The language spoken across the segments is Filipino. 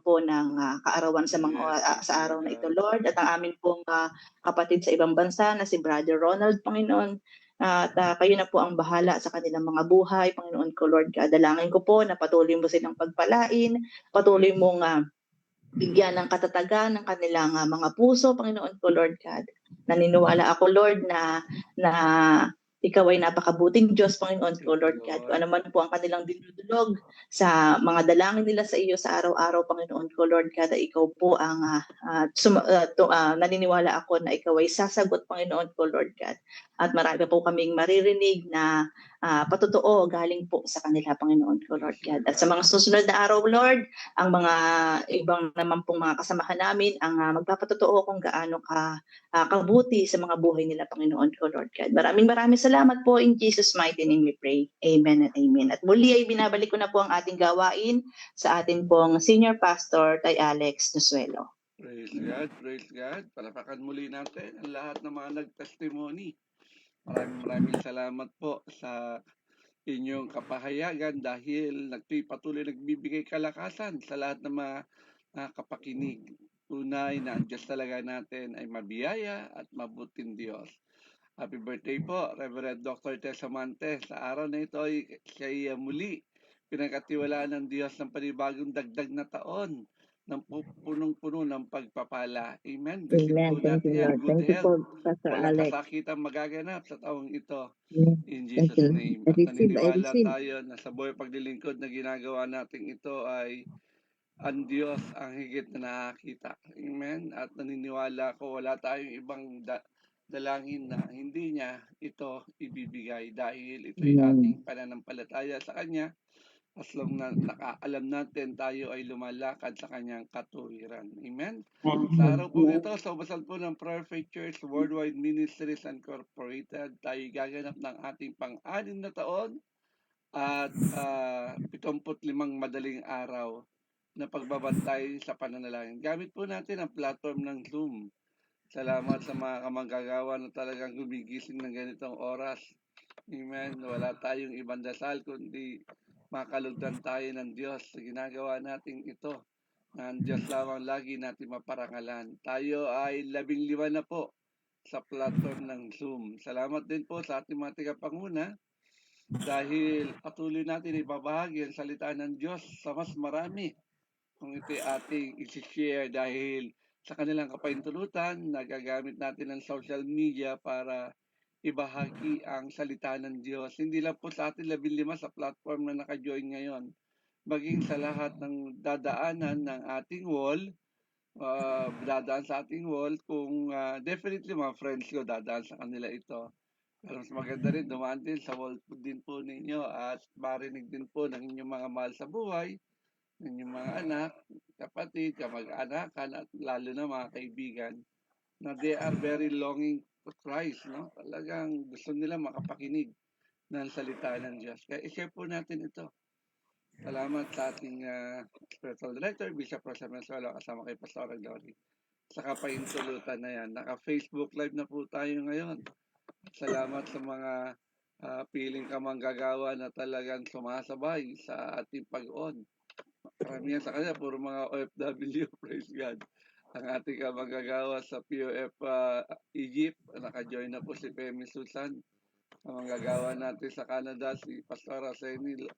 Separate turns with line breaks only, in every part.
po ng kaarawan sa
Yes,
sa
thank
araw na ito,
you, God.
Lord, at ang aming pong kapatid sa ibang bansa na si Brother Ronald, Panginoon. At kayo na po ang bahala sa kanilang mga buhay, Panginoon ko, Lord God. Dalangin ko po na patuloy mo silang pagpalain, patuloy mong bigyan ng katatagan ng kanilang mga puso, Panginoon ko, Lord God. Naniniwala ako, Lord, na ikaw ay napakabuting Diyos, Panginoon ko,
Thank you,
Lord God. Kung ano
Lord.
man po ang kanilang dinudulog sa mga dalangin nila sa iyo sa araw-araw, Panginoon ko, Lord God, ay ikaw po ang naniniwala ako na ikaw ay sasagot, Panginoon ko, Lord God. At marami po kaming maririnig na patotoo galing po sa kanila, Panginoon ko, Lord
Praise you,
God. At sa
God.
mga susunod na araw, Lord, ang mga ibang naman pong mga kasamahan namin ang magpapatotoo kung gaano kabuti sa mga buhay nila, Panginoon ko, Lord God. Maraming maraming salamat po, in Jesus' mighty name we pray. Amen and amen. At muli ay binabalik ko na po ang ating gawain sa ating pong Senior Pastor, Tay Alex Nusuelo.
Praise God, praise God. Palapakan muli natin ang lahat ng mga nag-testimony. Maraming salamat po sa inyong kapahayagan dahil patuloy nagbibigay kalakasan sa lahat ng mga kapakinig. Tunay na ang Diyos talaga natin ay mabiyaya at mabuting Diyos. Happy birthday po, Reverend Dr. Tessa Mante. Sa araw na ito ay siya muli pinagkatiwalaan ng Diyos ng panibagong dagdag na taon ng punong-puno ng pagpapala. Amen. Receive
Amen.
po
Thank you,
natin yan.
Lord.
Good
Thank you
health.
po, Pastor
Walang
Alex.
kasakitang magaganap sa taong ito.
Amen.
In
Thank
Jesus'
you.
name.
I
At
receive.
naniniwala tayo na sa buhay paglilingkod na ginagawa natin ito ay ang Diyos ang higit na nakakita. Amen. At naniniwala ko wala tayong ibang dalangin na hindi niya ito ibibigay dahil ito'y ating pananampalataya sa Kanya. As long na nakaalam natin tayo ay lumalakad sa Kanyang katuwiran. Amen. Sa araw po ito, sa ubasal po ng Prayer Faith Church Worldwide Ministries Incorporated, tayo gaganap ng ating pang-anim na taon at 75 madaling araw na pagbabantay sa pananalangin. Gamit po natin ang platform ng Zoom. Salamat sa mga kamanggagawa na talagang gumigising ng ganitong oras. Amen. Wala tayong ibang dasal kundi makalugdan tayo ng Diyos sa ginagawa nating ito. Na ang Diyos lamang lagi natin maparangalan. Tayo ay 15 na po sa platform ng Zoom. Salamat din po sa ating mga tagapanguna dahil patuloy natin ibabahagi ang salita ng Diyos sa mas marami kung ito'y ating isi-share dahil sa kanilang kapahintulutan, nagagamit natin ang social media para ibahagi ang salita ng Diyos. Hindi lang po sa ating 15 sa platform na naka-join ngayon, maging sa lahat ng dadaanan ng ating wall, dadaan sa ating wall, kung definitely mga friends ko dadaan sa kanila ito. Pero mas maganda rin dumaan din sa wall din po ninyo at marinig din po ng inyong mga mahal sa buhay, ng inyong mga anak, kapatid, kamag-anakan, at lalo na mga kaibigan na they are very longing to Christ, no? Talagang gusto nila makapakinig ng salita ng Diyos. Kaya i-share po natin ito. Salamat sa ating spiritual director, Bishop Rosa Mensuelo, kasama kay Pastor Glory. Sa kapahintulutan na yan. Naka-Facebook Live na po tayo ngayon. Salamat sa mga piling kamanggagawa na talagang sumasabay sa ating pag-on. Karamihan sa kanya, puro mga OFW, praise God. Ang ating kamanggagawa sa POF Egypt, naka-join na po si Femi Susan. Ang manggagawa natin sa Canada, si Pastor Arsenil.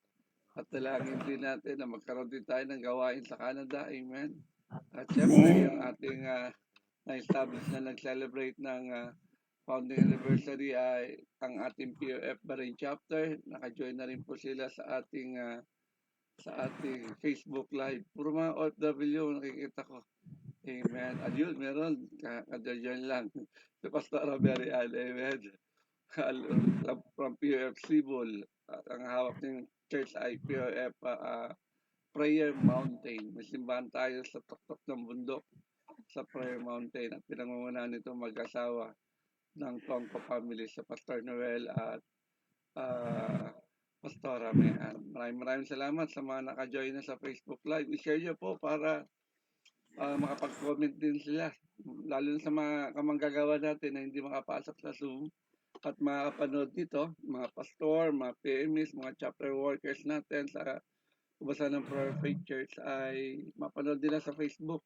At dalangin din natin na magkaroon din tayo ng gawain sa Canada. Amen. At syempre, yung ating na-establish na nag-celebrate ng founding anniversary ay ang ating POF Bahrain chapter. Naka-join na rin po sila sa ating Facebook Live. Puro mga OFW nakikita ko. Amen. At yun, meron. Kadyan lang. Si Pastor Roberry Al. Amen. From POF Cebol. At ang hawak ng church ay POF Prayer Mountain. May simbahan tayo sa tuktok ng bundok sa Prayer Mountain. At pinangungunahan nito mag-asawa ng Tongko family sa Pastor Noel at Pastora Mehan. Maraming salamat sa mga naka-join na sa Facebook Live. I-share nyo po para makapag-comment din sila. Lalo sa mga kamanggagawa natin na hindi makapasok sa Zoom at makapanood nito, mga pastor, mga PMs, mga chapter workers natin sa basa ng Prayer Faith Church ay mapanood nila sa Facebook.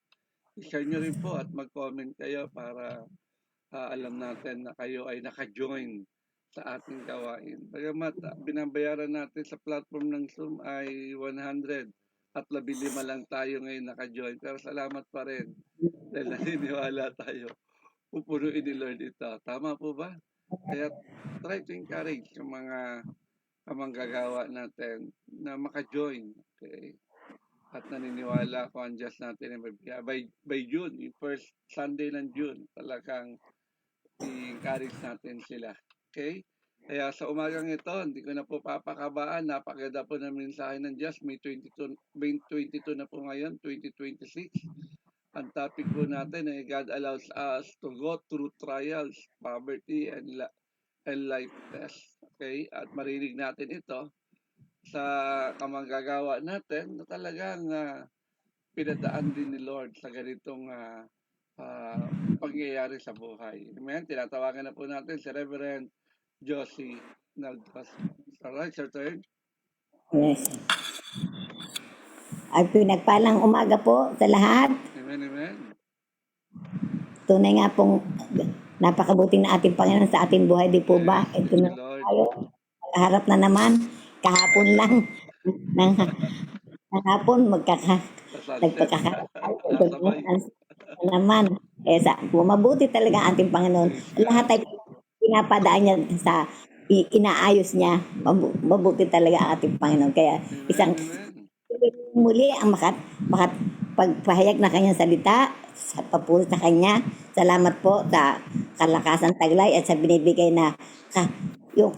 I-share nyo rin po at mag-comment kayo para alam natin na kayo ay naka-join sa ating gawain. Bagamat binabayaran natin sa platform ng Zoom ay 100 at 15 lang tayo ngayon naka-join. Pero salamat pa rin dahil naniniwala tayo. Pupunuin ni Lord ito. Tama po ba? Kaya try to encourage yung mga kamanggagawa natin na maka-join. Okay? At naniniwala ko ang Diyos natin ay by June, yung first Sunday ng June, talagang i-encourage natin sila. Okay? Kaya sa umagang ito, hindi ko na po papakabaan. Napakaganda po ng mensahe ng Diyos. May 22 na po ngayon, 2026. Ang topic po natin ay God allows us to go through trials, poverty, and life test. Okay? At marinig natin ito sa kamanggagawa natin na talagang pinadaan din ni Lord sa ganitong pangyayari sa buhay. Amen? Tinatawagan na po natin si Reverend Josie Naldos. Alright, Sir Turn.
Yes. At pinagpalang umaga po sa lahat.
Amen, amen.
Tunay nga pong napakabuting na ating Panginoon sa ating buhay, di po ba?
Yes,
Ito
thank
na
you, Lord.
tayo. Harap na naman. Kahapon lang. Kahapon nagpagkakaroon. Ito
Sabay.
na naman. Mabuti talaga ang ating Panginoon.
Praise
Lahat
God.
ay pinapadaan niya sa inaayos niya. Mabuti talaga ang ating Panginoon. Kaya isang
Amen, amen.
muli ang pagpahayag na kanyang salita sa papuri sa kanya. Salamat po sa kalakasan taglay at sa binibigay na yung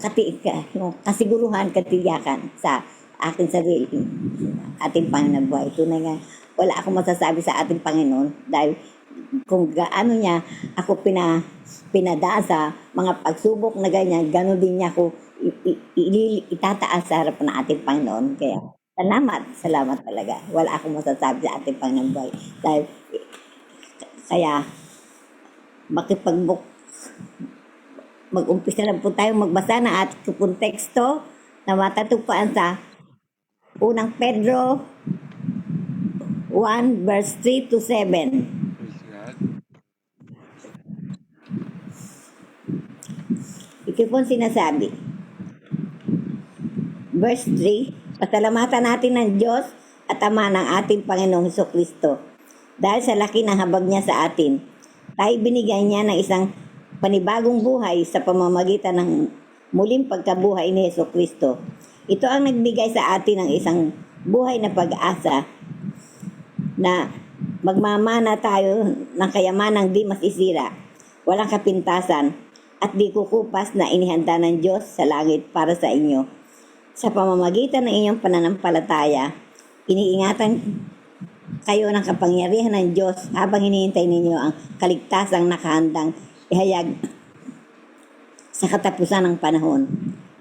kasiguruhan, katiyakan sa aking sarili, ating Panginoon buhay. Tunay nga, wala akong masasabi sa ating Panginoon dahil kung gaano niya ako pinadaan sa mga pagsubok na ganyan, gano'n din niya ako itataas sa harap ng ating Panginoon. Kaya salamat talaga. Wala akong masasabi sa ating Panginoon buhay. Dahil, kaya, mag-umpisa lang po tayo magbasa ng ating pong teksto na matatagpuan sa unang Pedro 1 verse 3 to 7.
Praise God.
Ito po sinasabi. Verse 3, pasalamatan natin ng Diyos at Ama ng ating Panginoong Hesukristo. Dahil sa laki ng habag niya sa atin, tayo binigyan niya ng isang panibagong buhay sa pamamagitan ng muling pagkabuhay ni Hesukristo. Ito ang nagbigay sa atin ng isang buhay na pag-asa na magmamana tayo ng kayamanang di masisira, walang kapintasan, at di kukupas na inihanda ng Diyos sa langit para sa inyo. Sa pamamagitan ng inyong pananampalataya, iniingatan kayo ng kapangyarihan ng Diyos habang hinihintay ninyo ang kaligtasang nakahandang ihayag sa katapusan ng panahon.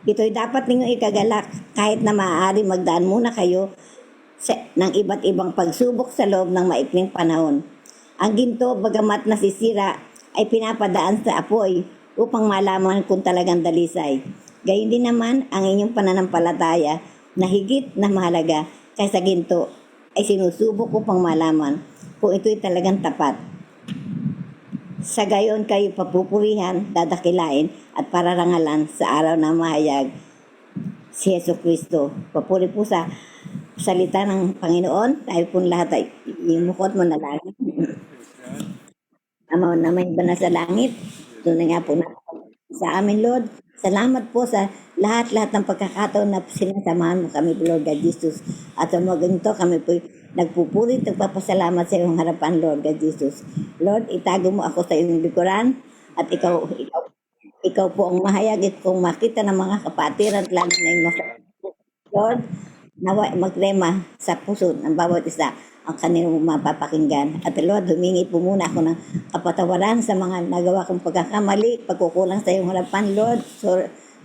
Ito'y dapat ninyong ikagalak kahit na maaari magdaan muna kayo ng iba't ibang pagsubok sa loob ng maikling panahon. Ang ginto, bagamat nasisira, ay pinapadaan sa apoy upang malaman kung talagang dalisay. Gayun din naman ang inyong pananampalataya na higit na mahalaga kaysa ginto ay sinusubok upang malaman kung ito'y talagang tapat. Sa gayon kayo papupurihan, dadakilain at pararangalan sa araw na mahayag si Hesukristo. Papuri po sa salita ng Panginoon. Tayo po lahat ay imukot mo na langit.
Praise God.
Ama namin ba na sa langit? Tunay nga po na sa amin, Lord. Salamat po sa lahat-lahat ng pagkakataon na sinasamahan mo kami, Lord God Jesus. At sa mga ganito, kami po nagpupuri, nagpapasalamat sa iyong harapan, Lord God Jesus. Lord, itago mo ako sa iyong likuran at ikaw po ang mahayag at kung makita ng mga kapatiran at lalo na yung Lord, nawa magrema sa puso ng bawat isa ang kanilang mapapakinggan. At Lord, humingi po muna ako ng kapatawaran sa mga nagawa kong pagkakamali, pagkukulang sa iyong harapan, Lord.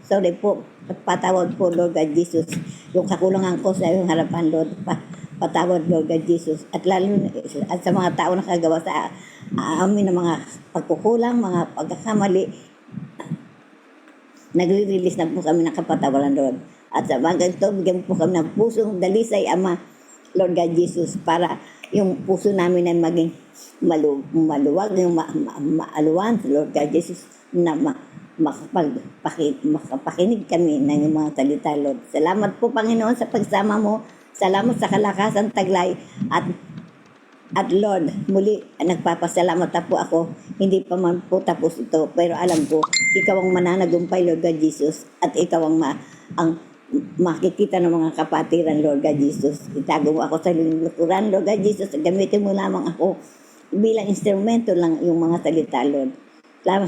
Sorry po, patawad po, Lord God Jesus. Yung kakulangan ko sa iyong harapan, Lord, patawad, Lord God Jesus. At lalo at sa mga tao na kagawa sa amin ng mga pagkukulang, mga pagkakamali, nagre-release na po kami ng kapatawaran, Lord. At sa mga ganito, bigyan mo po kami ng pusong dalisay, Ama, Lord God Jesus, para yung puso namin ay maging maluwag, yung maaluwan, Lord God Jesus, na makapakinig kami ng iyong mga salita, Lord. Salamat po, Panginoon, sa pagsama mo. Salamat sa kalakasan taglay at Lord, muli nagpapasalamat na po ako. Hindi pa man po tapos ito, pero alam ko, ikaw ang mananagumpay, Lord God Jesus, at ikaw ang makikita ng mga kapatiran, Lord God Jesus. Itago mo ako sa lulukuran, Lord God Jesus. Gamitin mo lamang ako bilang instrumento lang yung mga salita, Lord.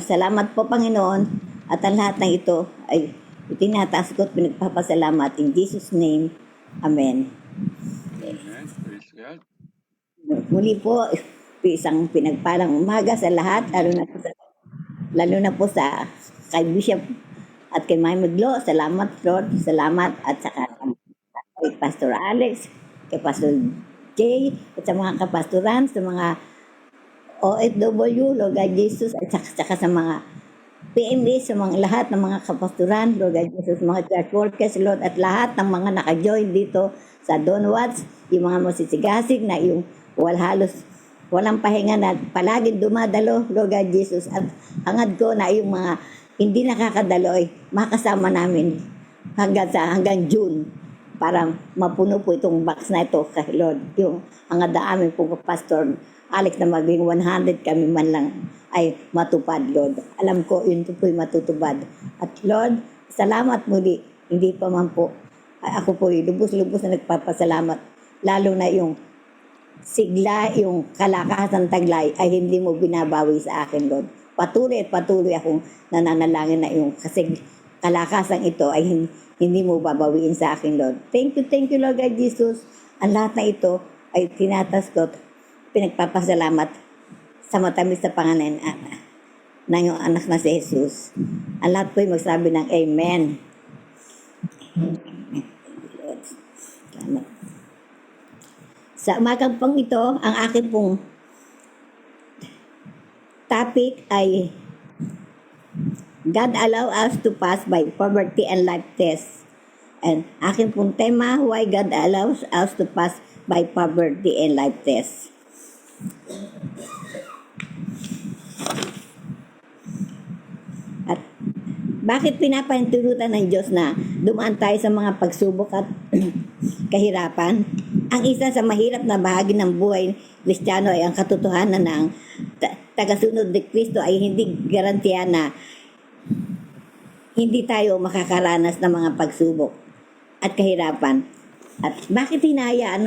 Salamat po, Panginoon. At ang lahat ng ito ay itinataas ko at pinagpapasalamat in Jesus' name. Amen.
Amen. Praise God.
Muli po, isang pinagpalang umaga sa lahat, lalo na po sa kay Bishop at kay Mami Glo. Salamat, Lord. Salamat. At saka kay Pastor Alex, kay Pastor Jay, at sa mga kapastoran, sa mga OFW, Lord God Jesus, at saka sa mga PMA, sa mga lahat ng mga kapastoran, Lord God Jesus, mga church workers, Lord, at lahat ng mga naka-join dito sa Don Watts, yung mga masisigasig na yung walang pahinga na palaging dumadalo, Lord God Jesus, at hangad ko na yung mga hindi nakakadalo ay makasama namin hanggang June para mapuno po itong box na ito kay Lord. Yung hangad na amin po Pastor Alex na maging 100 kami man lang ay matupad, Lord. Alam ko yun po ay matutupad. At Lord, salamat muli. Hindi pa man po ako po lubos-lubos na nagpapasalamat. Lalo na yung sigla, yung kalakasan taglay ay hindi mo binabawi sa akin, Lord. Patuloy akong nananalangin na yung kasi kalakasan ito ay hindi mo babawiin sa akin, Lord. Thank you, Lord God Jesus. Ang lahat na ito ay tinatas ko, pinagpapasalamat sa matamis na pangalan ng iyong anak na si Jesus. Ang lahat po ay magsabi ng Amen. Lord, salamat. Sa umagang pong ito, ang aking pong topic ay God allow us to pass by poverty and life tests. And aking pong tema, why God allows us to pass by poverty and life tests. At bakit pinapahintulutan ng Diyos na dumaan tayo sa mga pagsubok at kahirapan? Ang isa sa mahirap na bahagi ng buhay Kristiyano ay ang katotohanan na ang tagasunod ni Kristo ay hindi garantiya na hindi tayo makakaranas ng mga pagsubok at kahirapan. At bakit hinahayaan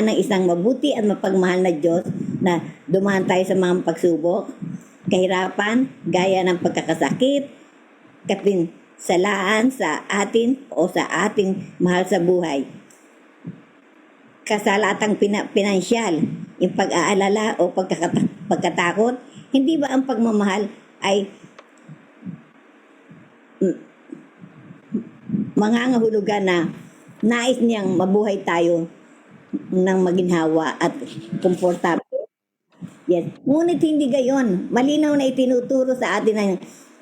ng isang mabuti at mapagmahal na Diyos na dumaan tayo sa mga pagsubok, kahirapan, gaya ng pagkakasakit, kapinsalaan sa atin o sa ating mahal sa buhay, kasalatang pinansyal, yung pag-aalala o pagkatakot. Hindi ba ang pagmamahal ay mangangahulugan na nais niyang mabuhay tayo ng maginhawa at komportable? Yes. Ngunit hindi gayon. Malinaw na itinuturo sa atin ng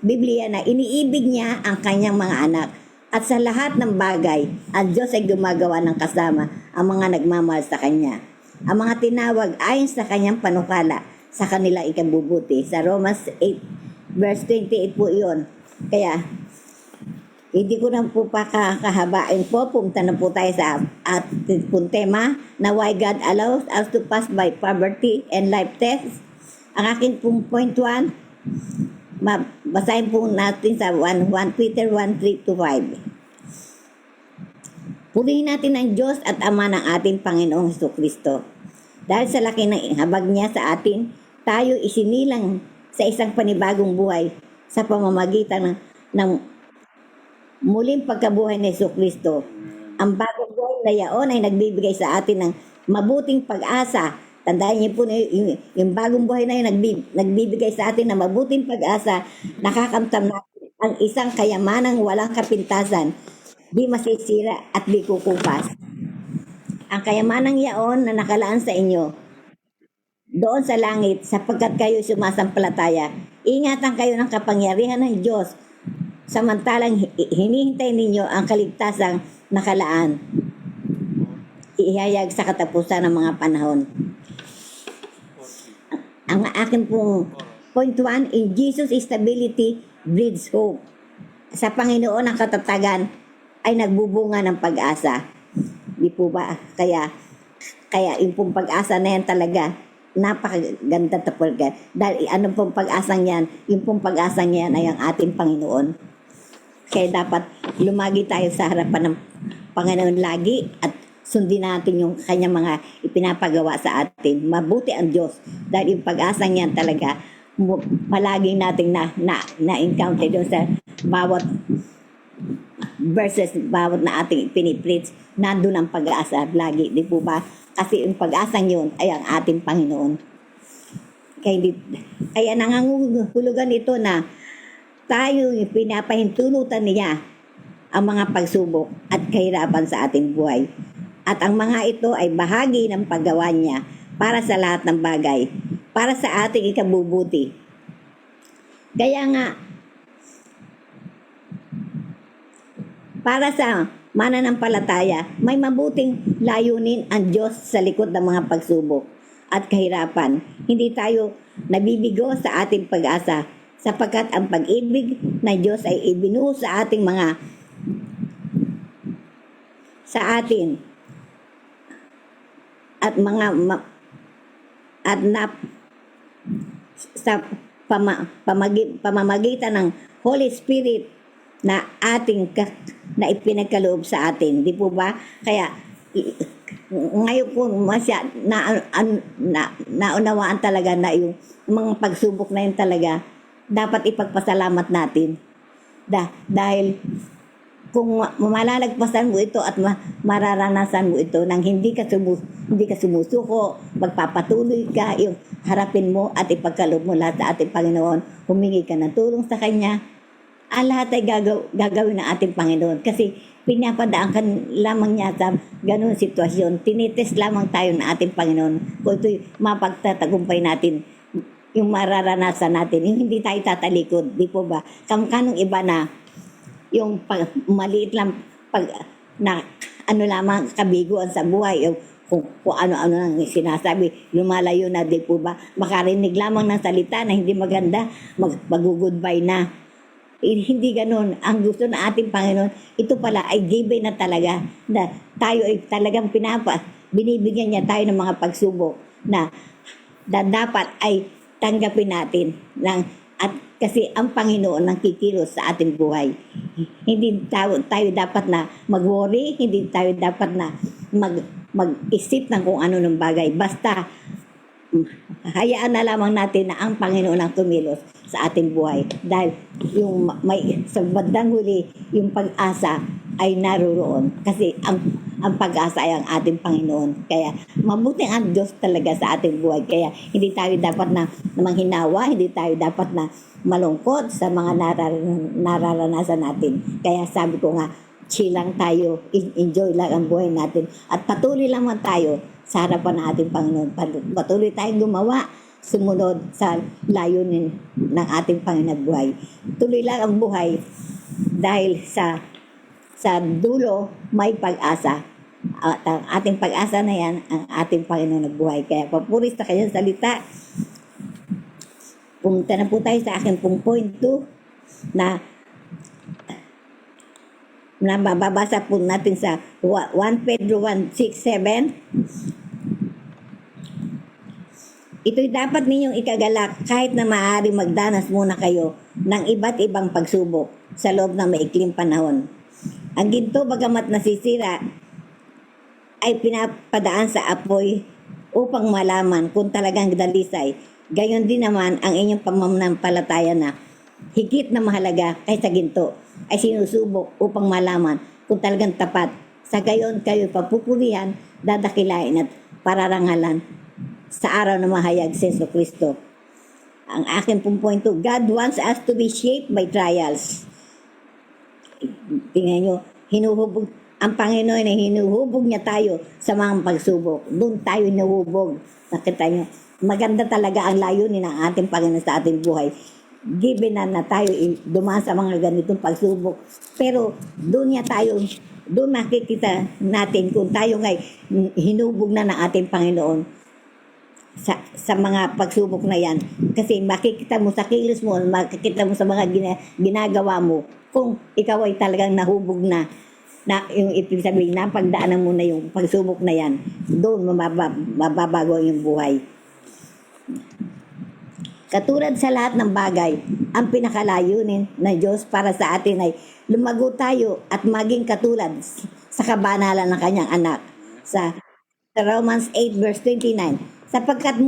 Biblia na iniibig niya ang kanyang mga anak. At sa lahat ng bagay, ang Diyos ay gumagawa ng kasama ang mga nagmamahal sa Kanya. Ang mga tinawag ayon sa Kanyang panukala sa kanila ikabubuti. Sa Romans 8, verse 28 po iyon. Kaya, hindi ko na po kahabain po. Punta na po tayo sa ating pong tema na why God allows us to pass by poverty and life tests. Ang akin pong point 1, basahin po natin sa 1 Peter 1:3-5. Purihin natin ang Diyos at Ama ng ating Panginoong Jesucristo. Dahil sa laki ng habag niya sa atin, tayo isinilang sa isang panibagong buhay sa pamamagitan ng muling pagkabuhay ni Jesucristo. Ang bagong buhay na yaon ay nagbibigay sa atin ng mabuting pag-asa. Tandaan niyo po na yung bagong buhay na yun nagbibigay sa atin ng mabuting pag-asa, nakakamtam natin ang isang kayamanang walang kapintasan, di masisira at di kukupas. Ang kayamanang yaon na nakalaan sa inyo doon sa langit sapagkat kayo sumasampalataya. Ingatan kayo ng kapangyarihan ng Diyos samantalang hinihintay ninyo ang kaligtasang nakalaan, ihayag sa katapusan ng mga panahon. Ang akin pong point 1, in Jesus stability breeds hope. Sa Panginoon ang katatagan ay nagbubunga ng pag-asa. Di po ba? Kaya yung pong pag-asa na yan talaga, napakaganda talaga. Dahil ano pong pag-asang yan, yung pong pag-asang yan ay ang ating Panginoon. Kaya dapat lumagi tayo sa harapan ng Panginoon lagi at sundin natin yung kanyang mga ipinapagawa sa atin. Mabuti ang Diyos dahil yung pag-asang yan talaga palaging nating na-encounter doon sa bawat verses, bawat na ating pinipreach, nandun ang pag-asa lagi, di po ba? Kasi yung pag-asang yun ay ang ating Panginoon. Kaya nangangahulugan ito na tayo pinapahintulutan niya ang mga pagsubok at kahirapan sa ating buhay. At ang mga ito ay bahagi ng paggawa niya para sa lahat ng bagay, para sa ating ikabubuti. Kaya nga, para sa mananampalataya, may mabuting layunin ang Diyos sa likod ng mga pagsubok at kahirapan. Hindi tayo nabibigo sa ating pag-asa sapagkat ang pag-ibig ng Diyos ay ibinuhos sa ating sa pamamagitan ng Holy Spirit na na ipinagkaloob sa atin, di po ba? Kaya ngayon po naunawaan talaga na yung mga pagsubok na yun talaga dapat ipagpasalamat natin. Dahil kung malalagpasan mo ito at mararanasan mo ito nang hindi ka sumusuko, magpapatuloy ka, yung harapin mo at ipagkaloob mo lahat sa ating Panginoon, humingi ka ng tulong sa Kanya, lahat ay gagawin ng ating Panginoon. Kasi pinapadaan ka lamang niya sa ganun sitwasyon. Tinitest lamang tayo ng ating Panginoon. Kung ito'y mapagtatagumpay natin, yung mararanasan natin, yung hindi tayo tatalikod, di po ba? Kanong iba na yung maliit lang na ano lamang kabiguan sa buhay, yung kung ano-ano lang sinasabi, lumalayo na, di po ba? Makarinig lamang ng salita na hindi maganda, mag-goodbye na. Hindi ganun. Ang gusto ng ating Panginoon, ito pala ay given na talaga, na tayo ay talagang binibigyan niya tayo ng mga pagsubok na dapat ay tanggapin natin at kasi ang Panginoon ang kikilos sa ating buhay. Hindi tayo dapat na mag-worry, hindi tayo dapat na mag-isip ng kung ano ng bagay. Basta hayaan na lamang natin na ang Panginoon ang kumilos sa ating buhay. Dahil yung sa bandang huli, yung pag-asa ay naroon. Kasi ang pag-asa ay ang ating Panginoon. Kaya mabuti ang Diyos talaga sa ating buhay. Kaya hindi tayo dapat na manghinawa, hindi tayo dapat na malungkot sa mga nararanasan natin. Kaya sabi ko nga, chill lang tayo, enjoy lang ang buhay natin. At patuloy lamang tayo sa harapan ng ating Panginoon. Patuloy tayong gumawa, sumunod sa layunin ng ating Panginoon buhay. Tuloy lang ang buhay dahil sa dulo may pag-asa. At ang ating pag-asa na yan, ang ating Panginoon buhay. Kaya papuris sa kanyang salita. Pumunta na po tayo sa akin pong point 2 na mababasa po natin sa 1 Pedro 1:6-7. Ito'y dapat ninyong ikagalak kahit na maaari magdanas muna kayo ng iba't ibang pagsubok sa loob ng maikling panahon. Ang ginto bagamat nasisira ay pinapadaan sa apoy upang malaman kung talagang dalisay. Gayon din naman ang inyong pamanampalataya na higit na mahalaga kaysa ginto ay sinusubok upang malaman kung talagang tapat. Sa gayon kayo papupurihan, dadakilain at pararangalan sa araw na mahayag si Jesucristo. Ang akin pong point 2, God wants us to be shaped by trials. Tingnan nyo, ang Panginoon ay hinuhubog niya tayo sa mga pagsubok. Doon tayo hinuhubog. Nakita nyo, maganda talaga ang layunin ng ating Panginoon sa ating buhay. given na tayo dumaan sa mga ganitong pagsubok. Pero doon makikita natin kung tayo ngay hinubog na ng ating Panginoon sa mga pagsubok na yan. Kasi makikita mo sa kilos mo, makikita mo sa mga ginagawa mo, kung ikaw ay talagang nahubog na yung ibig sabihin, napagdaanan mo na yung pagsubok na yan, doon mababago ang iyong buhay. Katulad sa lahat ng bagay, ang pinakalayunin ng Diyos para sa atin ay lumago tayo at maging katulad sa kabanalan ng kanyang anak. Sa Romans 8 verse 29, sapagkat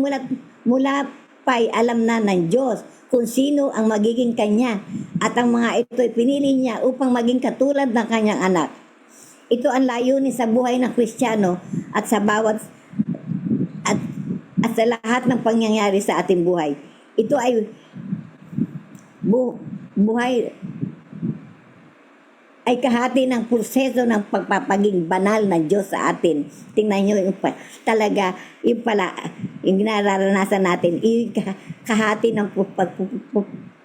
mula pa'y alam na ng Diyos kung sino ang magiging kanya at ang mga ito'y pinili niya upang maging katulad ng kanyang anak. Ito ang layunin sa buhay ng Kristiyano at sa bawat at sa lahat ng pangyayari sa ating buhay. Ito ay buhay ay kahati ng proseso ng pagpapaging banal ng Diyos sa atin. Tingnan nyo talaga yung pala yung ginararanasan natin, kahati ng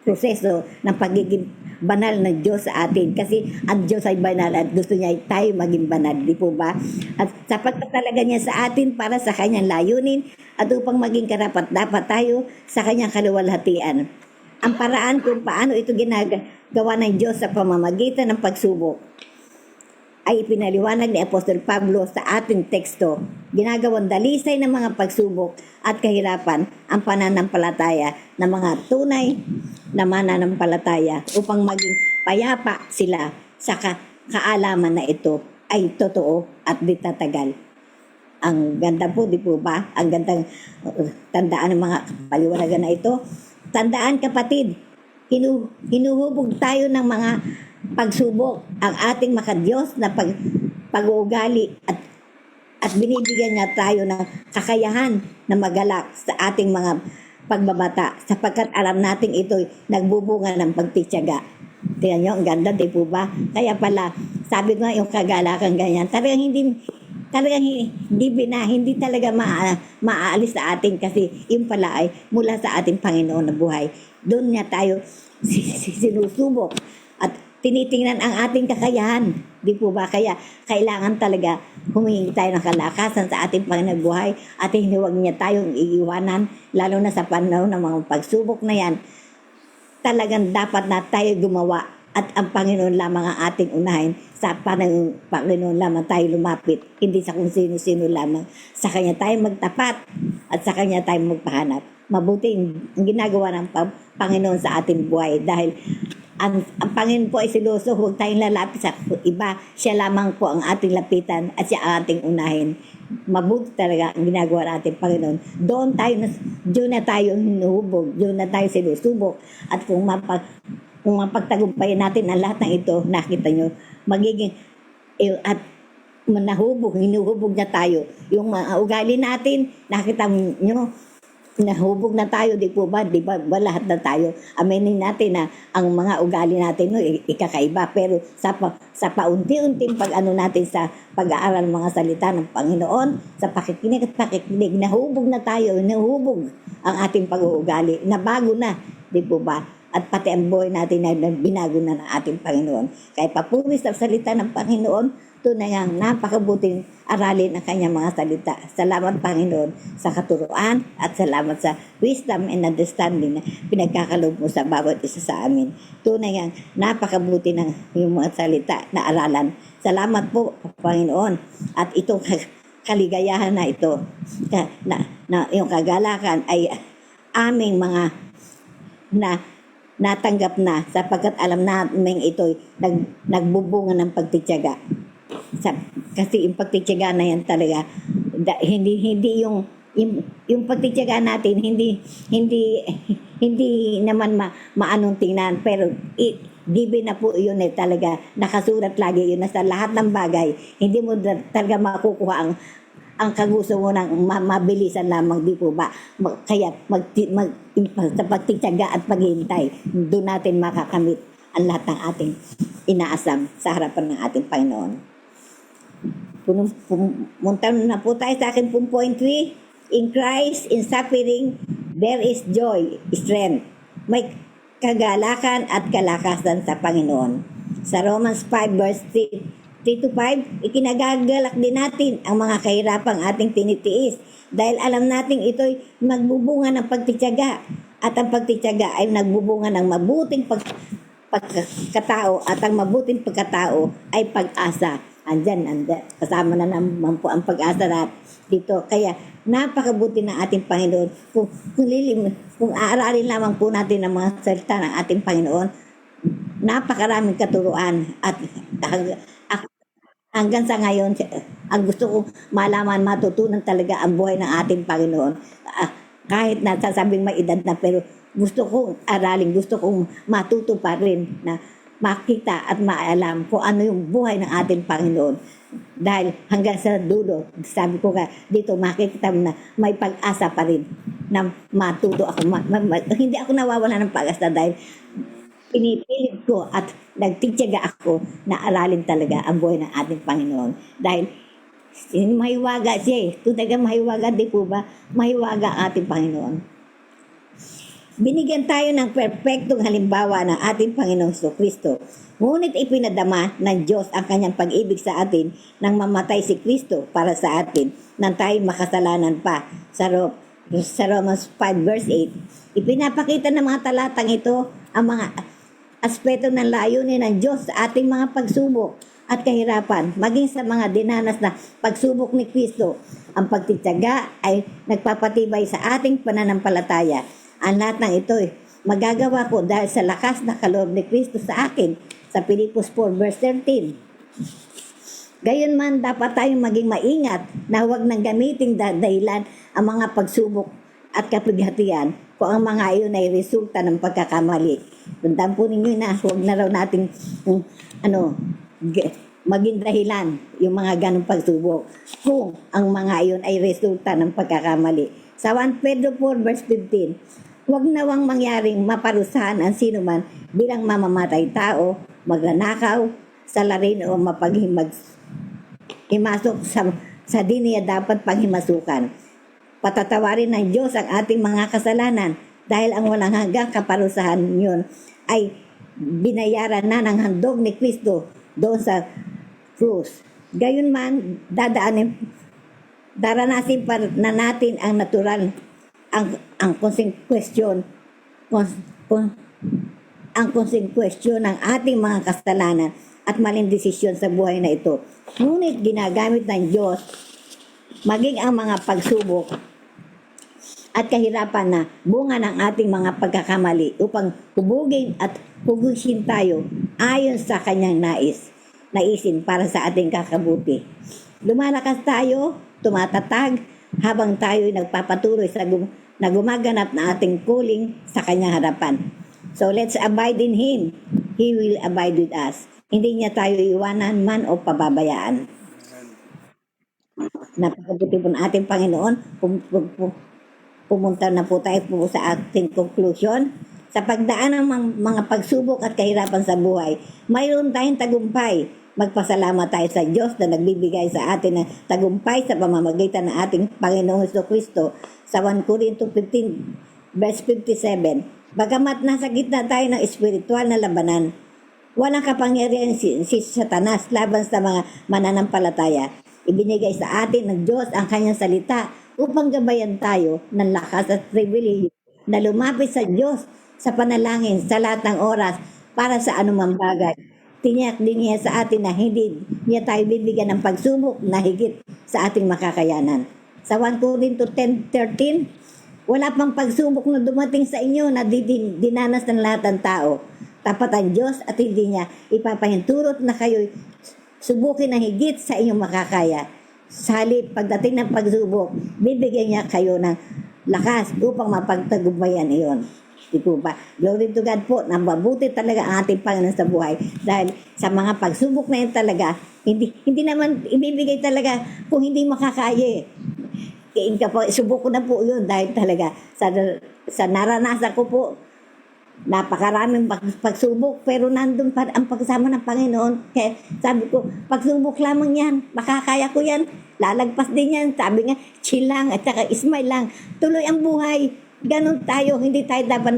proseso ng pagiging banal ng Diyos sa atin. Kasi ang Diyos ay banal at gusto niya tayo maging banal, di po ba? At sapagkat talaga niya sa atin para sa kanyang layunin at upang maging karapat-dapat tayo sa kanyang kaluwalhatian. Ang paraan kung paano ito ginagawa ng Diyos sa pamamagitan ng pagsubok ay ipinaliwanag ni Apostol Pablo sa ating teksto. Ginagawang dalisay ng mga pagsubok at kahirapan ang pananampalataya ng mga tunay na mananampalataya upang maging payapa sila sa kaalaman na ito ay totoo at di tatagal. Ang ganda po, di po ba? Ang gandang tandaan ng mga paliwanagan na ito. Tandaan kapatid, hinuhubog tayo ng mga pagsubok ang ating makadiyos na pag-uugali at binibigyan niya tayo ng kakayahan na magalak sa ating mga pagbabata sapagkat alam natin ito'y nagbubunga ng pagtitiyaga. Tingnan nyo, ang ganda, di po ba? Kaya pala, sabi ko nga yung kagalakan ganyan, talagang hindi talaga maaalis sa atin kasi yung pala ay mula sa ating Panginoon na buhay. Doon niya tayo sinusubok at tinitingnan ang ating kakayahan. Di po ba? Kaya kailangan talaga humingi tayo ng kalakasan sa ating Panginoon buhay at huwag niya tayong iiwanan lalo na sa panahon ng mga pagsubok na yan. Talagang dapat na tayo gumawa at ang Panginoon lamang ang ating unahin. Sa Panginoon lamang tayo lumapit, hindi sa kung sino-sino lamang. Sa Kanya tayo magtapat at sa Kanya tayo magpahanap. Mabuti ang ginagawa ng Panginoon sa ating buhay dahil ang Panginoon po ay siloso, huwag tayong lalapit sa iba. Siya lamang po ang ating lapitan at siya ang ating unahin. Mabuti talaga ang ginagawa natin Panginoon. Doon na tayo hinuhubog, doon na tayo sinusubok at kung mapagtagumpayan natin ang lahat ng ito, nakita nyo, magiging at hinuhubog na tayo. Yung mga ugali natin, nakita nyo, nahubog na tayo, di po ba? Di ba lahat na tayo? Aminin natin na ang mga ugali natin no, ikakaiba. Pero sa paunti-unting natin sa pag-aaral mga salita ng Panginoon, sa pakikinig at pakikinig, nahubog na tayo, nahubog ang ating pag-uugali. Nabago na, di po ba? At pati ang buhay natin na binago na ng ating Panginoon. Kaya papuri sa salita ng Panginoon, tunay ang napakabuting aralin ang kanyang mga salita. Salamat Panginoon sa katuruan at salamat sa wisdom and understanding na pinagkakaloob mo sa bawat isa sa amin. Tunay ang napakabuti ng yung mga salita na aralan. Salamat po Panginoon at itong kaligayahan na ito na yung kagalakan ay aming mga natanggap na sapagkat alam namin ito'y nagbubunga ng pagtitiyaga. Kasi yung pagtitiyaga na yan talaga, hindi yung pagtitiyaga natin, hindi naman maanong tingnan, pero given na po yun talaga, nakasurat lagi yun na sa lahat ng bagay, hindi mo talaga makukuha ang kagusto mo ng mabilisan lamang, di po ba? Kaya sa pagtitiyaga at paghihintay, doon natin makakamit ang lahat ng ating inaasam sa harapan ng ating Panginoon. Pumunta na po tayo sa akin point 3. In Christ, in suffering, there is joy, strength. May kagalakan at kalakasan sa Panginoon. Sa Romans 5 verse 3 to 5, ikinagagalak din natin ang mga kahirapang ating tinitiis dahil alam natin ito'y magbubunga ng pagtitiyaga at ang pagtitiyaga ay nagbubunga ng mabuting pagkatao at ang mabuting pagkatao ay pag-asa. Andyan, kasama na naman po ang pag-asa dito. Kaya napakabuti ng ating Panginoon. Kung aaralin lamang po natin ang mga salita ng ating Panginoon, napakaraming katuruan at hanggang sa ngayon, ang gusto ko malaman, matutunan talaga ang buhay ng ating Panginoon. Kahit nasasabing may edad na, pero gusto kong aralin, gusto kong matuto pa rin na makita at maalam kung ano yung buhay ng ating Panginoon. Dahil hanggang sa dulo, sabi ko nga, dito makikita mo na may pag-asa pa rin na matuto ako. Hindi ako nawawala ng pag-asa dahil pinipilit ko at nagtitiyaga ako na aralin talaga ang buhay ng ating Panginoon. Dahil mahiwaga siya eh. Kung talaga mahiwaga, di po ba? Mahiwaga ang ating Panginoon. Binigyan tayo ng perpektong halimbawa ng ating Panginoong Kristo. Ngunit ipinadama ng Diyos ang kanyang pag-ibig sa atin nang mamatay si Kristo para sa atin nang tayo makasalanan pa. Sa Romans 5 verse 8, ipinapakita ng mga talatang ito ang mga aspeto ng layunin ng Diyos sa ating mga pagsubok at kahirapan, maging sa mga dinanas na pagsubok ni Kristo. Ang pagtitiyaga ay nagpapatibay sa ating pananampalataya. Ang lahat ng ito magagawa ko dahil sa lakas na kaloob ni Kristo sa akin sa Pilipos 4 verse 13. Gayon man, dapat tayong maging maingat na huwag nang gamiting dahilan ang mga pagsubok at kapighatian kung ang mga iyon ay resulta ng pagkakamali. Tandaan po ninyo na huwag na raw nating maging dahilan yung mga ganong pagsubok kung ang mga iyon ay resulta ng pagkakamali. Sa 1 Pedro 4 verse 15, huwag nawang mangyaring maparusahan ang sinuman bilang mamamatay tao, magnanakaw, salarin o himasok sa di niya dapat panghimasukan. Patatawarin ng Diyos ang ating mga kasalanan dahil ang walang hanggang kaparusahan yun ay binayaran na ng handog ni Kristo doon sa krus. Gayon man, daranasin pa na natin ang natural ang konsekwensyon ng ating mga kasalanan at maling desisyon sa buhay na ito. Ngunit ginagamit ng Diyos maging ang mga pagsubok at kahirapan na bunga ng ating mga pagkakamali upang hubugin at hugusin tayo ayon sa kanyang naisin para sa ating kakabuti. Lumalakas tayo, tumatatag habang tayo nagpapatuloy na gumaganap na ating calling sa kanyang harapan. So let's abide in Him. He will abide with us. Hindi niya tayo iwanan man o pababayaan. Napakabuti po ng ating Panginoon. Pumunta na po tayo po sa ating conclusion. Sa pagdaan ng mga pagsubok at kahirapan sa buhay, mayroon tayong tagumpay. Magpasalamat tayo sa Diyos na nagbibigay sa atin ng tagumpay sa pamamagitan ng ating Panginoong Jesucristo. Sa 1 Corinto 15 verse 57, bagamat nasa gitna tayo ng espiritual na labanan, walang kapangyarihan si Satanas laban sa mga mananampalataya. Ibinigay sa atin ng Diyos ang kanyang salita upang gabayan tayo ng lakas at pribilehyo na lumapit sa Diyos sa panalangin sa lahat ng oras para sa anumang bagay. Tiniyak din niya sa atin na hindi niya tayo bibigyan ng pagsubok na higit sa ating makakayanan. Sa 1 Corinto 10:13, wala pang pagsubok na dumating sa inyo na dinanas ng lahat ng tao. Tapat ang Diyos at hindi niya ipapahintulot na kayo subukin na higit sa inyong makakaya. Sa halip, pagdating ng pagsubok, bibigyan niya kayo ng lakas upang mapagtagumpayan iyon. Di po ba? Glory to God po, nababuti talaga ang ating Panginoon sa buhay dahil sa mga pagsubok na yun talaga, hindi naman ibibigay talaga kung hindi makakaya. Subok ko na po yun dahil talaga sa naranasan ko po, napakaraming pagsubok pero nandun pa ang pagsama ng Panginoon. Kaya sabi ko, pagsubok lamang yan, makakaya ko yan, lalagpas din yan. Sabi nga, chill lang at saka smile lang, tuloy ang buhay. ganun tayo, hindi tayo dapat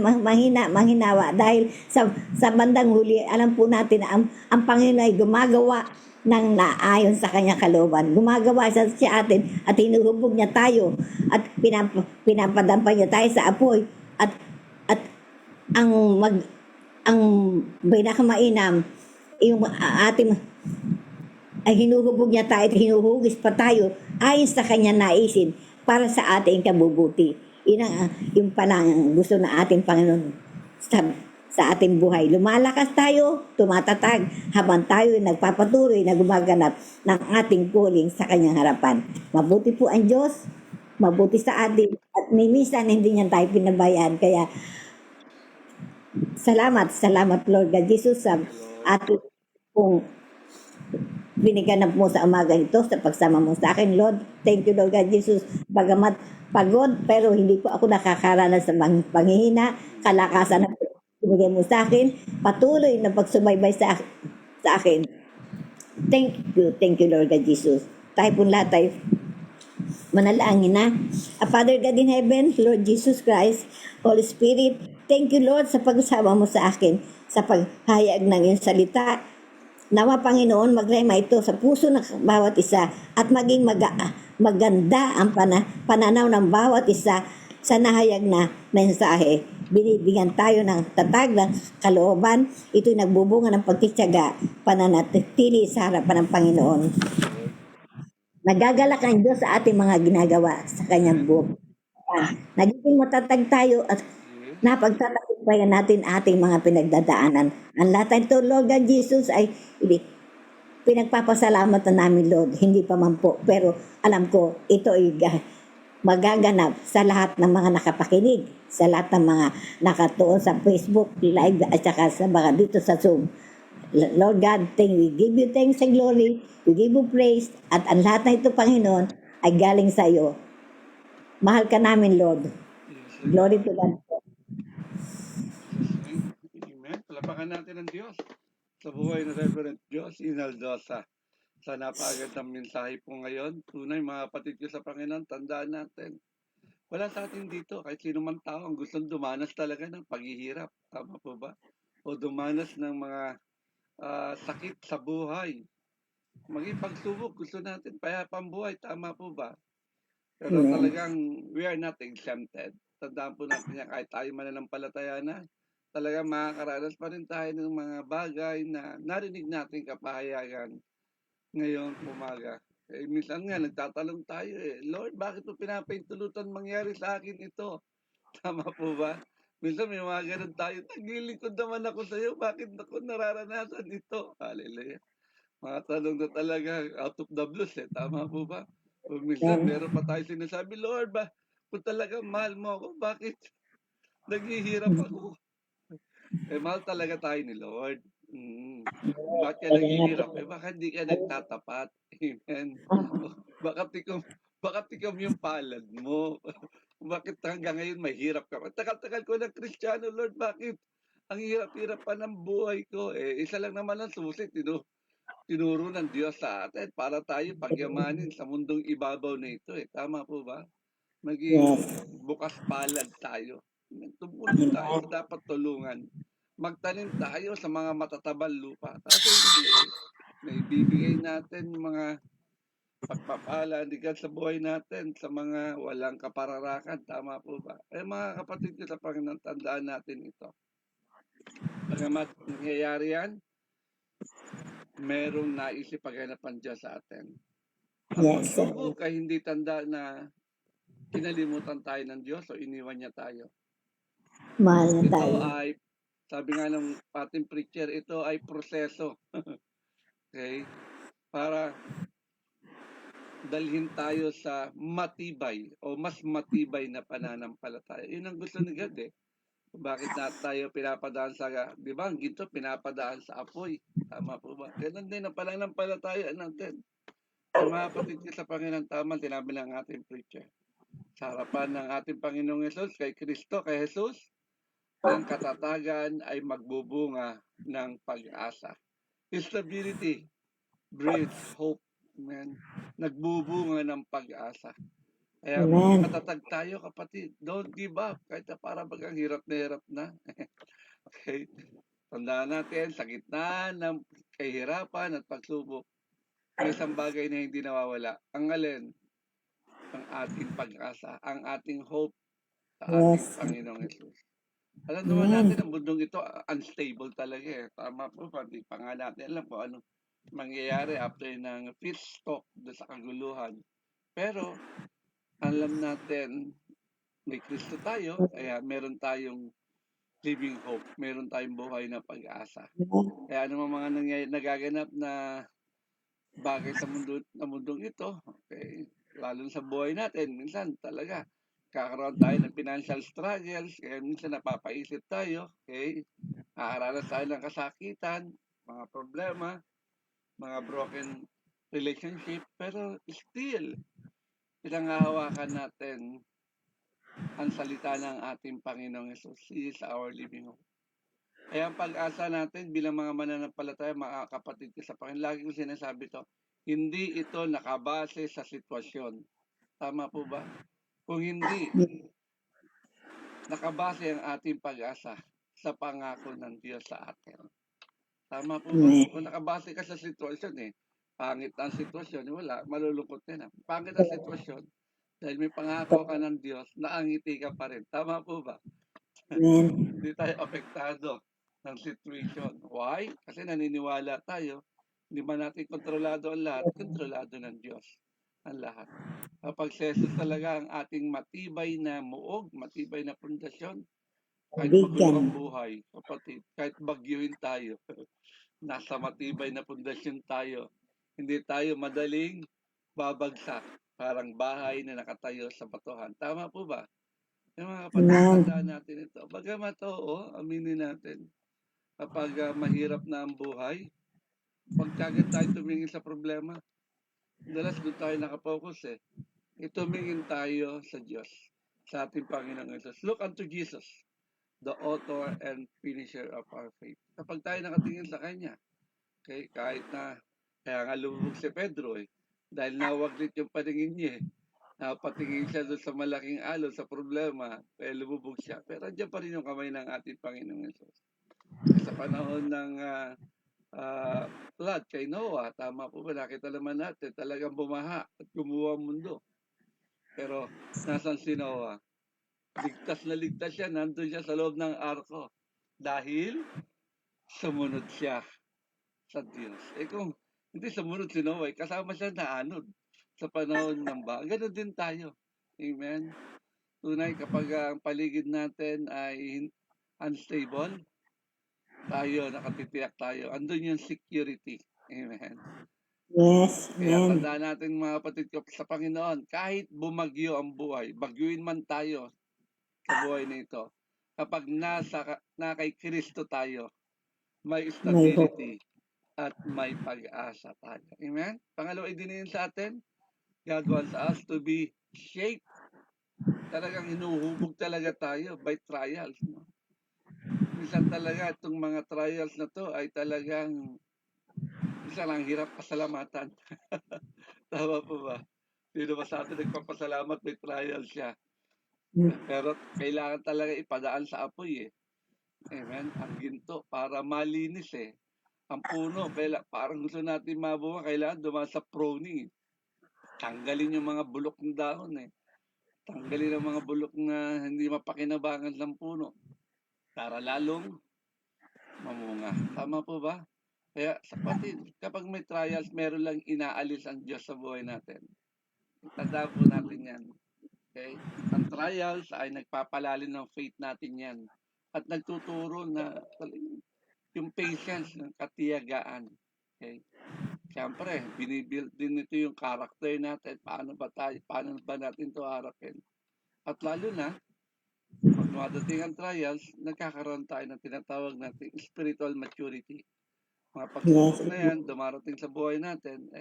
manghinawa dahil sa bandang huli, alam po natin na ang Panginoon ay gumagawa ng naayon sa kanyang kalooban. Gumagawa siya sa atin at hinuhubog niya tayo at pinapadampa niya tayo sa apoy at ang ang pinakamainam yung ating ay hinuhubog niya tayo at hinuhugis pa tayo ayon sa kanya naisin para sa ating kabubuti. Yung palang gusto na ating Panginoon sa ating buhay. Lumalakas tayo, tumatatag habang tayo nagpapatuloy na gumaganap ng ating calling sa kanyang harapan. Mabuti po ang Diyos, mabuti sa atin at minsan hindi niya tayo pinabayaan. Kaya salamat Lord God Jesus sa ating kung binigyan mo sa umaga ito sa pagsama mo sa akin, Lord. Thank you, Lord God Jesus. Bagamat pagod, pero hindi po ako nakakaranas sa panghihina, kalakasan na binigay mo sa akin, patuloy na pagsubaybay sa akin. Thank you, Lord God Jesus. Tayo po lahat tayo manalangin na. Father God in heaven, Lord Jesus Christ, Holy Spirit, thank you, Lord, sa pagsama mo sa akin, sa paghayag ng iyong salita. Nawa, Panginoon, magrema ito sa puso ng bawat isa at maging maganda ang pananaw ng bawat isa sa nahayag na mensahe. Binibigyan tayo ng tatag ng kalooban. Ito'y nagbubunga ng pagtityaga, pananatili sa harapan ng Panginoon. Nagagalak ang Diyos sa ating mga ginagawa sa kanyang buhok. Nagiging matatag tayo at napagtatagumpayan natin ating mga pinagdadaanan. Ang lahat ito, Lord God Jesus, ay pinagpapasalamat na namin, Lord. Hindi pa man po, pero alam ko, ito ay magaganap sa lahat ng mga nakapakinig, sa lahat ng mga nakatuon sa Facebook Live at saka sa mga dito sa Zoom. Lord God, we give you thanks and glory, we give you praise, at ang lahat na ito, Panginoon, ay galing sa iyo. Mahal ka namin, Lord. Glory to God.
Amen. Palapakan natin ang Diyos sa buhay ng Reverend Diyos Inaldosa. Sa napakagandang mensahe po ngayon, tunay mga kapatid ko sa Panginoon, tandaan natin, wala sa atin dito, kahit sino man tao ang gustong dumanas talaga ng paghihirap. Tama po ba? O dumanas ng mga sakit sa buhay. Maging pagsubok, gusto natin payapang buhay. Tama po ba? Pero talagang we are not exempted. Tandaan po natin yan, kahit tayo mananampalataya na, talagang makakaranas pa rin tayo ng mga bagay na narinig natin kapahayagan ngayong umaga. Minsan nga, nagtatalong tayo Lord, bakit mo pinapaintulutan mangyari sa akin ito? Tama po ba? Minsan may mga ganun tayo, naglilingkod naman ako sa iyo, bakit ako nararanasan ito? Hallelujah. Mga tanong na talaga out of the blues Tama po ba? O minsan meron pa tayo sinasabi, Lord, kung talaga mahal mo ako, bakit naghihirap ako? Mahal talaga tayo ni Lord. Bakit ka naghihirap? Baka hindi ka nagtatapat. Amen. Baka tikom yung palad mo. Bakit hanggang ngayon mahirap ka? Tagal-tagal ko ng Kristiyano, Lord, bakit? Ang hirap-hirap pa ng buhay ko. Isa lang naman ang susi, tinuro ng Diyos sa atin para tayo pagyamanin sa mundong ibabaw na ito. Tama po ba? Maging bukas palad tayo. Tumulong tayo sa dapat tulungan. Magtanim tayo sa mga matatabang lupa. Kasi hindi naibibigay natin mga pagpapala, hindi sa buhay natin sa mga walang kapararakan. Tama po ba? Mga kapatid ko sa Panginoon, tandaan natin ito. Bagamat nangyayari yan, merong naisip paghanapan Diyos sa atin. Ang pagsubok ay hindi tanda na kinalimutan tayo ng Diyos o iniwan niya tayo.
Mahal na tayo.
Ito ay, sabi nga ng ating preacher, ito ay proseso. Okay? Para dalhin tayo sa matibay o mas matibay na pananampalataya. Yun ang gusto ni God Bakit na tayo pinapadaan sa, di ba, ang ginto pinapadaan sa apoy. Tama po ba? Ganun din ang pananampalataya natin. Mga kapatid ko sa Panginoon, tama, tinabi ng ating preacher. Sa harapan ng ating Panginoong Yesus, kay Kristo, kay Jesus, ang katatagan ay magbubunga ng pag-asa. Stability breeds hope. Man. Nagbubunga ng pag-asa. Kaya
Amen.
matatag tayo, kapatid. Don't give up. Kahit na parang bagang hirap na. Okay? Tandaan natin, sa gitna ng kahirapan at pagsubok, may isang bagay na hindi nawawala. Ang alin? Ang ating pag-asa, ang ating hope sa ating
Yes.
Panginoong Jesus. Alam naman natin,
Amen.
ang mundong ito, unstable talaga eh. Tama po, pati pa nga natin alam kung ano mangyayari after ng pit stop doon sa kaguluhan. Pero, alam natin, may Kristo tayo, kaya meron tayong living hope, meron tayong buhay na pag-asa. Kaya ano mga nagaganap na bagay sa mundong ito, okay, lalo sa buhay natin, minsan talaga, kakaroon tayo ng financial struggles, kaya minsan napapaisip tayo, okay, aaralan tayo ng kasakitan, mga problema, mga broken relationship, pero still, pinanghahawakan natin ang salita ng ating Panginoong Yesus. He is our living hope. Kaya ang pag-asa natin bilang mga mananampalataya, mga kapatid ko sa Panginoon, lagi ko sinasabi to, hindi ito nakabase sa sitwasyon. Tama po ba? Kung hindi, nakabase ang ating pag-asa sa pangako ng Diyos sa atin. Tama po ba?
Amen.
Kung nakabase ka sa sitwasyon pangit ang sitwasyon, wala, malulungkot din. Pangit ang sitwasyon, dahil may pangako ka ng Diyos, nakangiti ka pa rin. Tama po ba?
Amen.
Hindi tayo apektado ng situation. Why? Kasi naniniwala tayo, hindi man natin kontrolado ang lahat, kontrolado ng Diyos ang lahat. Kapag si Jesus talaga ang ating matibay na muog, matibay na pundasyon, kahit magulo ang
Bigyan.
buhay, kapatid, kahit bagyuhin tayo, nasa matibay na pundasyon tayo. Hindi tayo madaling babagsak, parang bahay na nakatayo sa batuhan. Tama po ba? Yung mga kapatid,
Amen.
tandaan natin ito. Bagamat oo, aminin natin, kapag mahirap na ang buhay, huwag kagad tayo tumingin sa problema. Dalas doon tayo nakapokus Itumingin tayo sa Diyos, sa ating Panginoong Jesus. Look unto Jesus, the author and finisher of our faith. Kapag tayo nakatingin sa Kanya, okay, kahit na, kaya nga lumubog si Pedro dahil nawaglit yung paningin niya Napatingin siya doon sa malaking alon, sa problema, kaya lumubog siya. Pero andyan pa rin yung kamay ng ating Panginoong Jesus. Sa panahon ng flood kay Noah, tama po ba? Nakita naman natin, talagang bumaha at gumuha ang mundo. Pero nasan si Noah? Ligtas na ligtas siya, nandun siya sa loob ng arko. Dahil sumunod siya sa Diyos. Kung hindi sumunod si Noah, kasama siya na anod sa panahon ng baha. Ganun din tayo. Amen. Tunay kapag ang paligid natin ay unstable, tayo, nakatitiyak tayo. Andun yung security. Amen.
Yes.
Kaya
Amen.
tandaan natin mga kapatid ko sa Panginoon, kahit bumagyo ang buhay, bagyuin man tayo sa buhay na ito, kapag na kay Kristo tayo, may
May hope.
stability at may pag-asa tayo. Amen? Pangalawa, idinin sa atin, God wants us to be shaped. Talagang hinuhubog talaga tayo by trials. No? Minsan talaga itong mga trials na to ay talagang minsan ang hirap pasalamatan. Tama po ba? Sino ba sa atin nagpapasalamat may trials siya? Pero kailangan talaga ipadaan sa apoy Amen? Ang ginto para malinis Ang puno, parang gusto natin mabunga, kailangan dumaan sa pruning. Tanggalin yung mga bulok ng dahon Tanggalin ang mga bulok na hindi mapakinabangan ng puno para lalong mamunga. Tama po ba? Kaya kapag may trials, meron lang inaalis ang Diyos sa buhay natin. Tandaan po natin yan. Okay? Ang trials ay nagpapalalim ng faith natin yan. At nagtuturo na yung patience, ng katiyagaan. Okay? Siyempre, binibuild din ito yung character natin. Paano ba natin ito harapin? At lalo na, pag dumadating ang trials, nagkakaroon tayo ng tinatawag natin spiritual maturity. Mga pagsubok
Yes.
na yan, dumarating sa buhay natin,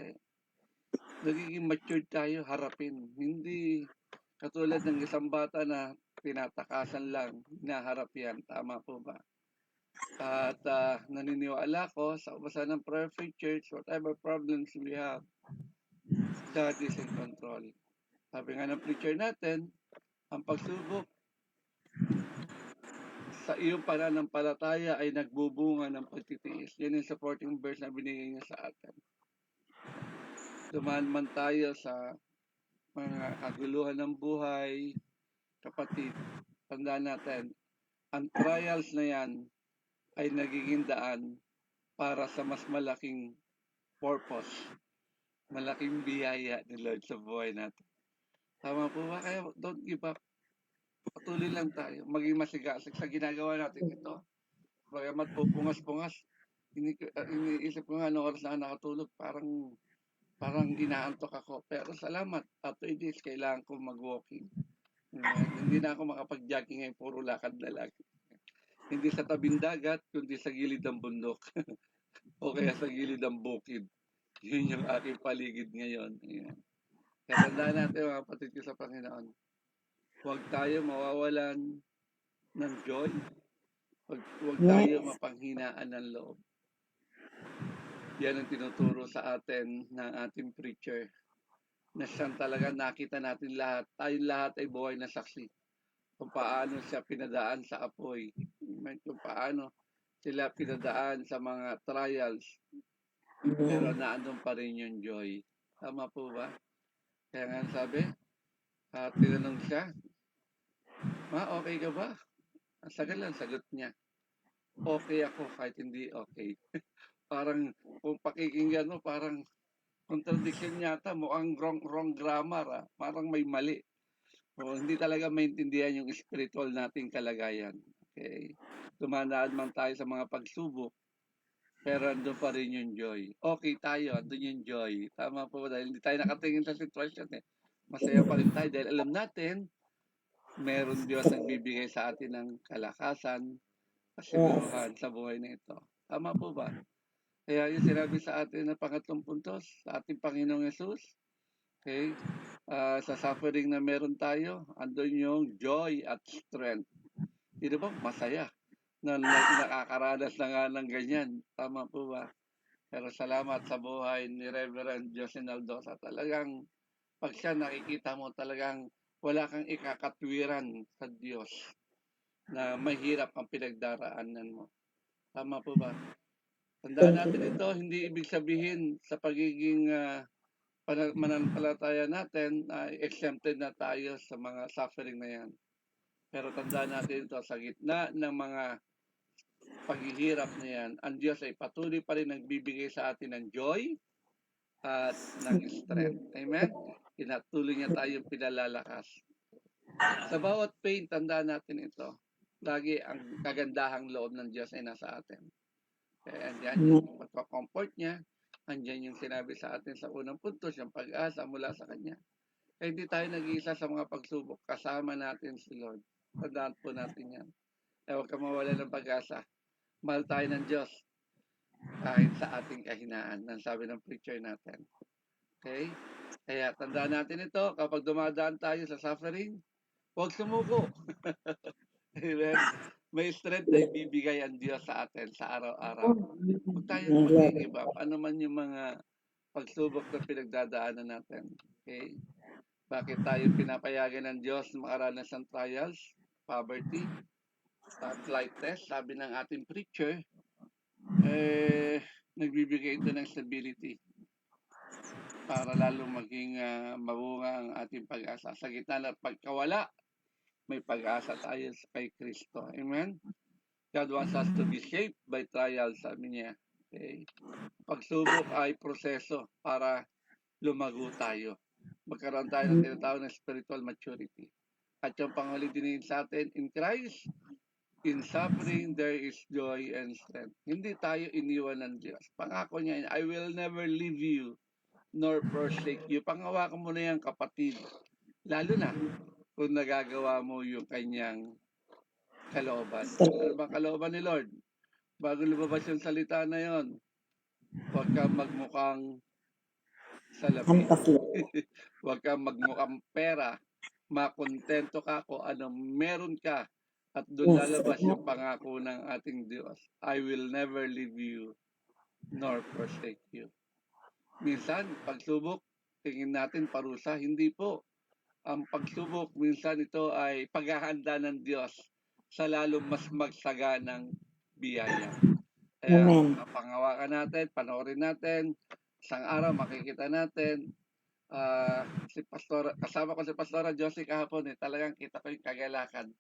nagiging matured tayo harapin. Hindi katulad ng isang bata na tinatakasan lang, hinaharap yan. Tama po ba? At naniniwala ko sa ubasan ng Perfect Church, whatever problems we have, God is in control. Sabi nga ng preacher natin, ang pagsubok sa iyong pananampalataya ay nagbubunga ng pagtitiis. Yan yung supporting verse na binigay niya sa atin. Dumaan man tayo sa mga kaguluhan ng buhay, kapatid, tandaan natin, ang trials na yan ay nagiging daan para sa mas malaking purpose, malaking biyaya ni Lord sa buhay natin. Tama po ba? Kaya don't give up. Patuloy lang tayo. Maging masigasig sa ginagawa natin ito. Bagamat pupungas-pungas, iniisip ko nga noong oras na nakatulog, parang inaantok ako. Pero salamat. After this, kailangan ko mag-walking. Hindi na ako makapag-jogging ngayon, puro lakad na lang. Hindi sa tabing dagat, kundi sa gilid ng bundok. O kaya sa gilid ng bukid. Yun yung aking paligid ngayon. Ayan. Kaya tandaan natin mga kapatid ko sa Panginoon. Huwag tayo mawawalan ng joy. Huwag tayo
Yes.
mapanghinaan ng loob. Yan ang tinuturo sa atin ng ating preacher. Na siyang talaga nakita natin lahat. Tayong lahat ay buhay na saksi. Kung paano siya pinadaan sa apoy. Kung paano sila pinadaan sa mga trials. Pero naandun pa rin yung joy. Tama po ba? Kaya nga sabi, tinanong siya, Ma, okay ka ba? Ang sagal lang sagot niya. Okay ako kahit hindi okay. Parang kung pakikinggan mo, parang contradiction yata, mukhang wrong grammar. Parang may mali. O, hindi talaga maintindihan yung spiritual nating kalagayan. Okay? Tumanaan man tayo sa mga pagsubok, pero andun pa rin yung joy. Okay tayo, andun yung joy. Tama po, dahil hindi tayo nakatingin sa sitwasyon eh. Masaya pa rin tayo dahil alam natin, meron Diyos nagbibigay sa atin ng kalakasan, kasiguruhan sa buhay na ito. Tama po ba? Kaya yung sinabi sa atin na pangatlong puntos, sa ating Panginoong Yesus, okay, sa suffering na meron tayo, andun yung joy at strength. Di ba? Masaya na nakakaranas na nga ng ganyan. Tama po ba? Pero salamat sa buhay ni Reverend Jose Naldosa. Talagang pag siya nakikita mo, talagang wala kang ikakatwiran sa Diyos na mahirap ang pinagdaraanan mo. Tama po ba? Tandaan natin ito, hindi ibig sabihin sa pagiging mananampalataya natin ay exempted na tayo sa mga suffering na yan. Pero tandaan natin ito, sa gitna ng mga paghihirap na yan, ang Diyos ay patuloy pa rin nagbibigay sa atin ng joy at ng strength. Amen? Pinatuloy niya tayong pinalalakas. Sa bawat pain, tandaan natin ito. Lagi ang kagandahang loob ng Diyos ay nasa atin. Kaya andyan yung pagka-comfort niya, andyan yung sinabi sa atin sa unang puntos, yung pag-asa mula sa Kanya. Kaya hindi tayo nag-iisa sa mga pagsubok. Kasama natin si Lord. Tandaan po natin yan. Kaya huwag ka mawala ng pag-asa. Mahal tayo ng Diyos kahit sa ating kahinaan, ang sabi ng preacher natin. Okay? Kaya tandaan natin ito, kapag dumadaan tayo sa suffering, huwag sumuko. Amen? May strength na ibibigay ang Diyos sa atin sa araw-araw. Huwag tayong mag-give up. Ano man yung mga pagsubok na pinagdadaanan natin. Okay? Bakit tayo pinapayagan ng Diyos makaranas ng trials, poverty, flight test? Sabi ng ating preacher, nagbibigay ito ng stability para lalong maging mabunga ang ating pag-asa. Sa gitna ng pagkawala, may pag-asa tayo kay Kristo. Amen? God wants us to be shaped by trials, sabi niya. Okay? Pagsubok ay proseso para lumago tayo. Magkaroon tayo ng tinatawag na spiritual maturity. At yung panghuli din sa atin, in Christ, in suffering, there is joy and strength. Hindi tayo iniwan ng Diyos. Pangako niya, I will never leave you nor forsake you. Pangawakan mo na yan, kapatid. Lalo na kung nagagawa mo yung kanyang kalooban. Ano bang kalooban ni Lord? Bago lumabas yung salita na yon, huwag kang magmukhang salapi. Huwag kang magmukhang pera. Makontento ka kung anong meron ka. At doon lalabas yung pangako ng ating Diyos. I will never leave you nor forsake you. Minsan, pagsubok, tingin natin parusa. Hindi po. ang pagsubok minsan ito ay paghahanda ng Diyos sa lalong mas magsaganang biyaya. Kaya
Amen.
pangawakan natin, panoorin natin, isang araw makikita natin. Kasama ko si Pastora Josie kahapon talagang kita ko yung kagalakan.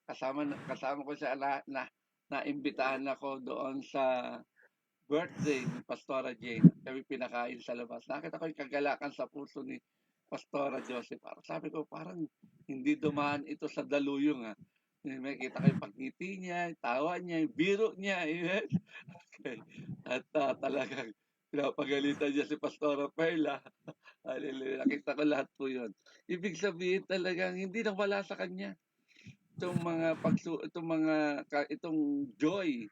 Kasama ko siya naimbitahan ako doon sa birthday ni Pastora Jane. Kami pinakain sa labas. Nakita ko yung kagalakan sa puso ni Pastora Joseph. Sabi ko, parang hindi dumaan ito sa daluyong. May kita ko yung pagngiti niya, yung tawa niya, yung biro niya. Okay. At talagang pinapagalitan niya si Pastora Perla. Hallelujah. Nakita ko lahat po yun. Ibig sabihin talagang hindi nawala sa kanya itong joy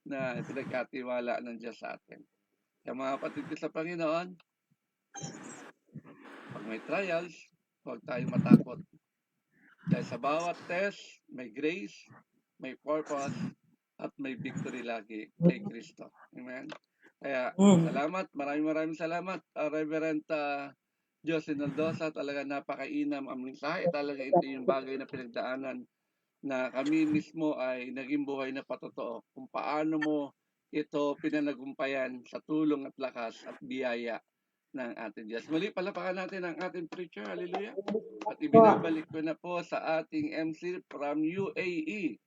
na pinagkatiwala ng Diyos sa atin. Kaya mga kapatid ko sa Panginoon, pag may trials, huwag tayong matakot. Dahil sa bawat test, may grace, may purpose, at may victory lagi kay Kristo. Amen? Kaya salamat, maraming salamat, Reverend Josie Naldosa. Talaga napakainam ang mensahe. Talaga ito yung bagay na pinagdaanan na kami mismo ay naging buhay na patotoo kung paano mo ito pinanagumpayan sa tulong at lakas at biyaya ng ating Diyos. Muli, palapakan natin ang ating preacher. Hallelujah. At ibinabalik ko na po sa ating MC from UAE,